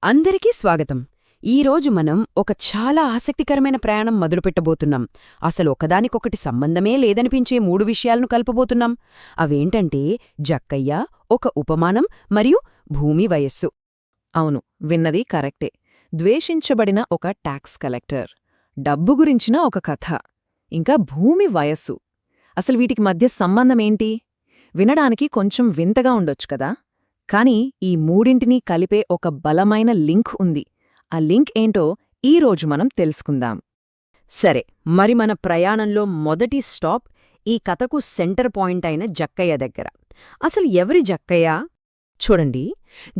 అందరికీ స్వాగతం. ఈరోజు మనం ఒక చాలా ఆసక్తికరమైన ప్రయాణం మొదలుపెట్టబోతున్నాం. అసలు ఒకదానికొకటి సంబంధమే లేదనిపించే 3 విషయాలను కలపబోతున్నాం. అవేంటంటే జక్కయ్య, ఒక ఉపమానం మరియు భూమి వయస్సు. అవును, విన్నది కరెక్టే. ద్వేషించబడిన ఒక ట్యాక్స్ కలెక్టర్, డబ్బు గురించిన ఒక కథ, ఇంకా భూమి వయస్సు. అసలు వీటికి మధ్య సంబంధమేంటి? వినడానికి కొంచెం వింతగా ఉండొచ్చు కదా, కానీ ఈ మూడింటినీ కలిపే ఒక బలమైన లింక్ ఉంది. ఆ లింక్ ఏంటో ఈరోజు మనం తెలుసుకుందాం. సరే, మరి మన ప్రయాణంలో మొదటి స్టాప్ ఈ కథకు సెంటర్ పాయింట్ అయిన జక్కయ్య దగ్గర. అసలు ఎవరి జక్కయ్య? చూడండి,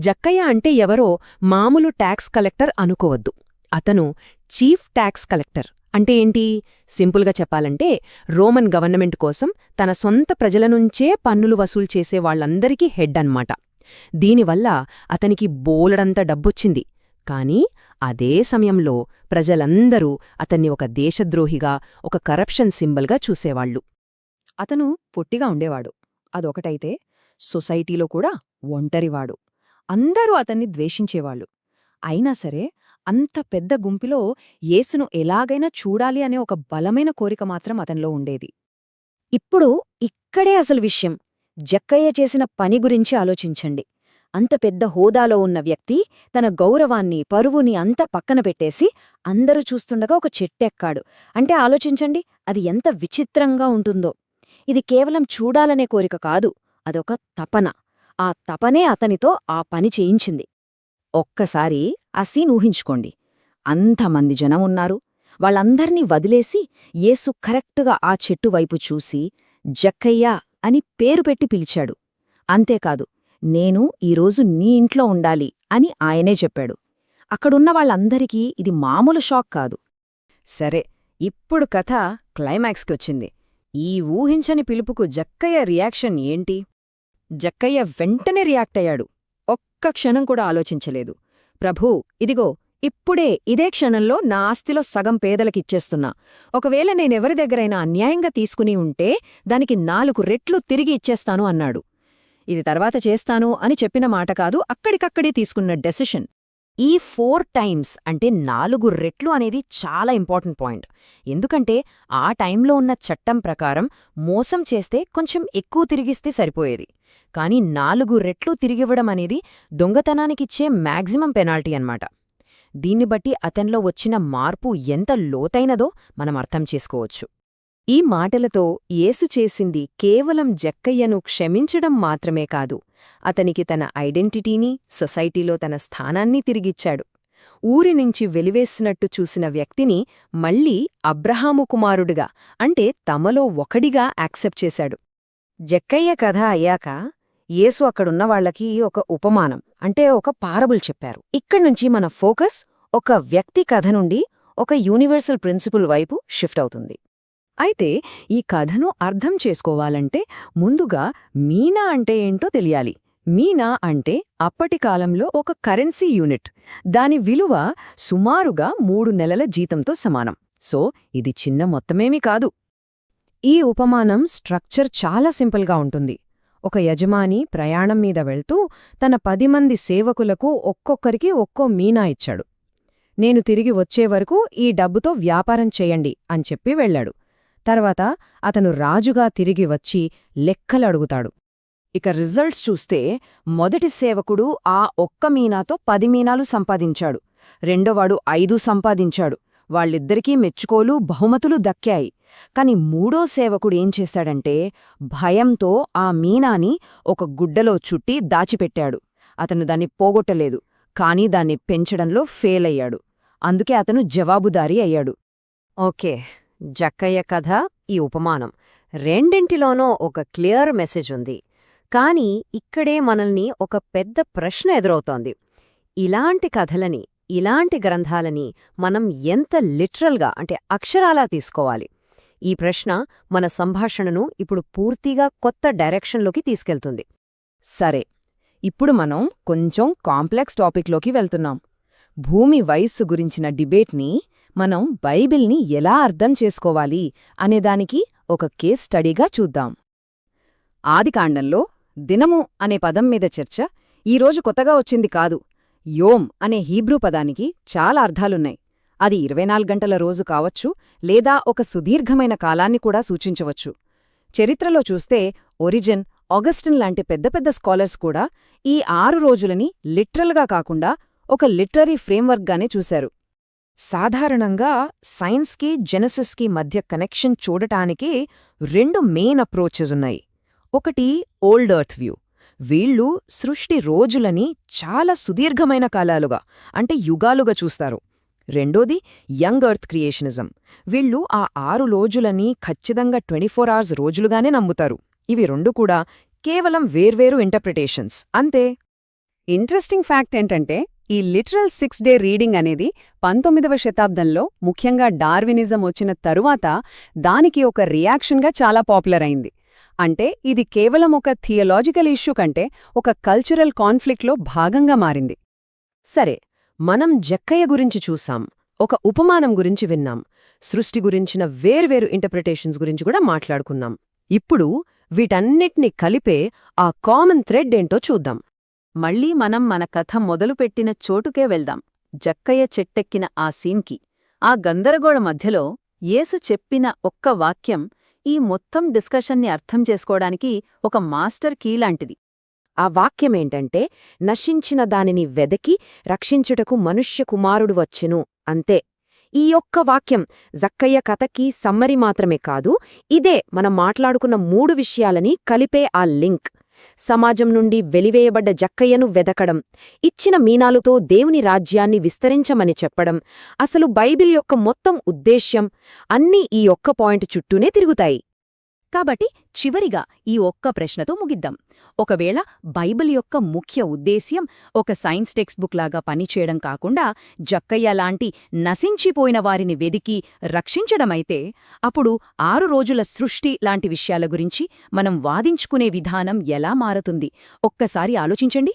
జక్కయ్య అంటే ఎవరో మామూలు ట్యాక్స్ కలెక్టర్ అనుకోవద్దు. అతను చీఫ్ ట్యాక్స్ కలెక్టర్. అంటే ఏంటి? సింపుల్గా చెప్పాలంటే రోమన్ గవర్నమెంట్ కోసం తన సొంత ప్రజల నుంచే పన్నులు వసూలు చేసే వాళ్లందరికీ హెడ్ అన్నమాట. దీనివల్ల అతనికి బోలెడంత డబ్బొచ్చింది. కాని అదే సమయంలో ప్రజలందరూ అతన్ని ఒక దేశద్రోహిగా, ఒక కరప్షన్ సింబల్గా చూసేవాళ్లు. అతను పొట్టిగా ఉండేవాడు, అదొకటైతే సొసైటీలో కూడా ఒంటరివాడు. అందరూ అతన్ని ద్వేషించేవాళ్లు. అయినా సరే అంత పెద్ద గుంపులో యేసును ఎలాగైనా చూడాలి అనే ఒక బలమైన కోరిక మాత్రం అతనిలో ఉండేది. ఇప్పుడు ఇక్కడే అసలు విషయం. జక్కయ్య చేసిన పని గురించి ఆలోచించండి. అంత పెద్ద హోదాలో ఉన్న వ్యక్తి తన గౌరవాన్ని, పరువుని అంతా పక్కన పెట్టేసి అందరూ చూస్తుండగా ఒక చెట్టెక్కాడు. అంటే ఆలోచించండి, అది ఎంత విచిత్రంగా ఉంటుందో. ఇది కేవలం చూడాలనే కోరిక కాదు, అదొక తపన. ఆ తపనే అతనితో ఆ పని చేయించింది. ఒక్కసారి ఆ సీన్ ఊహించుకోండి. అంతమంది జనం ఉన్నారు. వాళ్ళందర్నీ వదిలేసి యేసు కరెక్టుగా ఆ చెట్టు వైపు చూసి జక్కయ్యా అని పేరు పెట్టి పిలిచాడు. అంతేకాదు, నేను ఈరోజు నీ ఇంట్లో ఉండాలి అని ఆయనే చెప్పాడు. అక్కడున్న వాళ్ళందరికీ ఇది మామూలు షాక్ కాదు. సరే, ఇప్పుడు కథ క్లైమాక్స్కి వచ్చింది. ఈ ఊహించని పిలుపుకు జక్కయ్య రియాక్షన్ ఏంటి? జక్కయ్య వెంటనే రియాక్ట్ అయ్యాడు. ఒక్క క్షణం కూడా ఆలోచించలేదు. ప్రభూ, ఇదిగో ఇప్పుడే ఇదే క్షణంలో నా ఆస్తిలో సగం పేదలకిచ్చేస్తున్నా. ఒకవేళ నేనెవరి దగ్గరైనా అన్యాయంగా తీసుకుని ఉంటే దానికి 4 రెట్లు తిరిగి ఇచ్చేస్తాను అన్నాడు. ఇది తర్వాత చేస్తాను అని చెప్పిన మాట కాదు, అక్కడికక్కడే తీసుకున్న డెసిషన్. ఈ 4 టైమ్స్ అంటే 4 రెట్లు అనేది చాలా ఇంపార్టెంట్ పాయింట్. ఎందుకంటే ఆ టైంలో ఉన్న చట్టం ప్రకారం మోసం చేస్తే కొంచెం ఎక్కువ తిరిగిస్తే సరిపోయేది. కానీ 4 రెట్లు తిరిగివ్వడం అనేది దొంగతనానికిచ్చే మ్యాక్సిమం పెనాల్టీ అన్నమాట. దీన్ని బట్టి అతన్లో వచ్చిన మార్పు ఎంత లోతైనదో మనం అర్థం చేసుకోవచ్చు. ఈ మాటలతో యేసు చేసింది కేవలం జక్కయ్యను క్షమించడం మాత్రమే కాదు, అతనికి తన ఐడెంటిటీని, సొసైటీలో తన స్థానాన్ని తిరిగిచ్చాడు. ఊరినుంచి వెలివేసినట్టు చూసిన వ్యక్తిని మళ్లీ అబ్రహాము కుమారుడిగా, అంటే తమలో ఒకడిగా యాక్సెప్ట్ చేశాడు. జక్కయ్య కథ అయ్యాక యేసు అక్కడున్నవాళ్లకి ఒక ఉపమానం, అంటే ఒక పారబుల్ చెప్పారు. ఇక్కడ్నుంచి మన ఫోకస్ ఒక వ్యక్తి కథ నుండి ఒక యూనివర్సల్ ప్రిన్సిపుల్ వైపు షిఫ్ట్ అవుతుంది. అయితే ఈ కథను అర్థం చేసుకోవాలంటే ముందుగా మీనా అంటే ఏంటో తెలియాలి. మీనా అంటే అప్పటి కాలంలో ఒక కరెన్సీ యూనిట్. దాని విలువ సుమారుగా 3 నెలల జీతంతో సమానం. సో ఇది చిన్న మొత్తమేమీ కాదు. ఈ ఉపమానం స్ట్రక్చర్ చాలా సింపుల్గా ఉంటుంది. ఒక యజమాని ప్రయాణం మీద వెళ్తూ తన 10 మంది సేవకులకు ఒక్కొక్కరికి ఒక్కో మీనా ఇచ్చాడు. నేను తిరిగి వచ్చే వరకు ఈ డబ్బుతో వ్యాపారం చెయ్యండి అని చెప్పి వెళ్లాడు. తర్వాత అతను రాజుగా తిరిగి వచ్చి లెక్కలడుగుతాడు. ఇక రిజల్ట్స్ చూస్తే మొదటి సేవకుడు ఆ ఒక్క మీనాతో 10 మీనాలు సంపాదించాడు. రెండోవాడు 5 సంపాదించాడు. వాళ్ళిద్దరికీ మెచ్చుకోలు, బహుమతులు దక్కాయి. కాని మూడో సేవకుడేం చేశాడంటే భయంతో ఆ మీనాని ఒక గుడ్డలో చుట్టి దాచిపెట్టాడు. అతను దాన్ని పోగొట్టలేదు, కానీ దాన్ని పెంచడంలో ఫెయిల్ అయ్యాడు. అందుకే అతను జవాబుదారీ అయ్యాడు. ఓకే, జక్కయ్య కథ, ఈ ఉపమానం రెండింటిలోనూ ఒక క్లియర్ మెసేజ్ ఉంది. కానీ ఇక్కడే మనల్ని ఒక పెద్ద ప్రశ్న ఎదురవుతోంది. ఇలాంటి కథలని, ఇలాంటి గ్రంథాలని మనం ఎంత లిటరల్గా, అంటే అక్షరాలా తీసుకోవాలి? ఈ ప్రశ్న మన సంభాషణను ఇప్పుడు పూర్తిగా కొత్త డైరెక్షన్లోకి తీసుకెళ్తుంది. సరే, ఇప్పుడు మనం కొంచెం కాంప్లెక్స్ టాపిక్లోకి వెళ్తున్నాం. భూమి వయస్సు గురించిన డిబేట్ని మనం బైబిల్ని ఎలా అర్థం చేసుకోవాలి అనేదానికి ఒక కేస్ స్టడీగా చూద్దాం. ఆదికాండంలో దినము అనే పదం మీద చర్చ ఈరోజు కొత్తగా వచ్చింది కాదు. యోమ్ అనే హీబ్రూ పదానికి చాలా అర్థాలున్నాయి. అది 24 గంటల రోజు కావచ్చు, లేదా ఒక సుదీర్ఘమైన కాలాన్ని కూడా సూచించవచ్చు. చరిత్రలో చూస్తే ఒరిజన్, ఆగస్టిన్ లాంటి పెద్ద పెద్ద స్కాలర్స్ కూడా ఈ 6 రోజులని లిటరల్గా కాకుండా ఒక లిటరరీ ఫ్రేమ్వర్క్గానే చూశారు. సాధారణంగా సైన్స్కి జెనసిస్కి మధ్య కనెక్షన్ చూడటానికి 2 మెయిన్ అప్రోచెస్ ఉన్నాయి. ఒకటి ఓల్డ్ ఎర్త్ వ్యూ. వీళ్ళు సృష్టి రోజులని చాలా సుదీర్ఘమైన కాలాలుగా, అంటే యుగాలుగా చూస్తారు. రెండోది యంగ్ ఎర్త్ క్రియేషనిజం. వీళ్ళు ఆ 6 రోజులని ఖచ్చితంగా 24 అవర్స్ రోజులుగానే నమ్ముతారు. ఇవి 2 కూడా కేవలం వేర్వేరు ఇంటర్ప్రిటేషన్స్ అంతే. ఇంట్రెస్టింగ్ ఫ్యాక్ట్ ఏంటంటే, ఈ లిటరల్ 6 డే రీడింగ్ అనేది 19వ శతాబ్దంలో ముఖ్యంగా డార్వినిజం వచ్చిన తరువాత దానికి ఒక రియాక్షన్గా చాలా పాపులర్ అయింది. అంటే ఇది కేవలం ఒక థియలాజికల్ ఇష్యూ కంటే ఒక కల్చరల్ కాన్ఫ్లిక్ట్లో భాగంగా మారింది. సరే, మనం జక్కయ్య గురించి చూసాం, ఒక ఉపమానం గురించి విన్నాం, సృష్టి గురించిన వేర్వేరు ఇంటర్ప్రిటేషన్స్ గురించి కూడా మాట్లాడుకున్నాం. ఇప్పుడు వీటన్నిటినీ కలిపే ఆ కామన్ థ్రెడ్ ఏంటో చూద్దాం. మళ్ళీ మనం మన కథ మొదలుపెట్టిన చోటుకే వెళ్దాం, జక్కయ్య చెట్టెక్కిన ఆ సీన్కి. ఆ గందరగోళ మధ్యలో యేసు చెప్పిన ఒక్క వాక్యం ఈ మొత్తం డిస్కషన్ని అర్థం చేసుకోవడానికి ఒక మాస్టర్ కీ లాంటిది. ఆ వాక్యమేంటంటే, నశించిన దానిని వెదకి రక్షించుటకు మనుష్య కుమారుడు వచ్చెను, అంతే. ఈ ఒక్క వాక్యం జక్కయ్య కథకి సమ్మరి మాత్రమే కాదు, ఇదే మనం మాట్లాడుకున్న 3 విషయాలని కలిపే ఆ లింక్. సమాజం నుండి వెలివేయబడ్డ జక్కయ్యను వెదకడం, ఇచ్చిన మీనాలుతో దేవుని రాజ్యాన్ని విస్తరించమని చెప్పడం, అసలు బైబిల్ యొక్క మొత్తం ఉద్దేశ్యం అన్నీ ఈ ఒక్క పాయింట్ చుట్టూనే తిరుగుతాయి. కాబట్టి చివరిగా ఈ ఒక్క ప్రశ్నతో ముగిద్దాం. ఒకవేళ బైబిల్ యొక్క ముఖ్య ఉద్దేశ్యం ఒక సైన్స్ టెక్స్ట్ బుక్ లాగా పనిచేయడం కాకుండా జక్కయ్య లాంటి నశించిపోయిన వారిని వెదికి రక్షించడమైతే, అప్పుడు 6 రోజుల సృష్టి లాంటి విషయాల గురించి మనం వాదించుకునే విధానం ఎలా మారుతుంది? ఒక్కసారి ఆలోచించండి.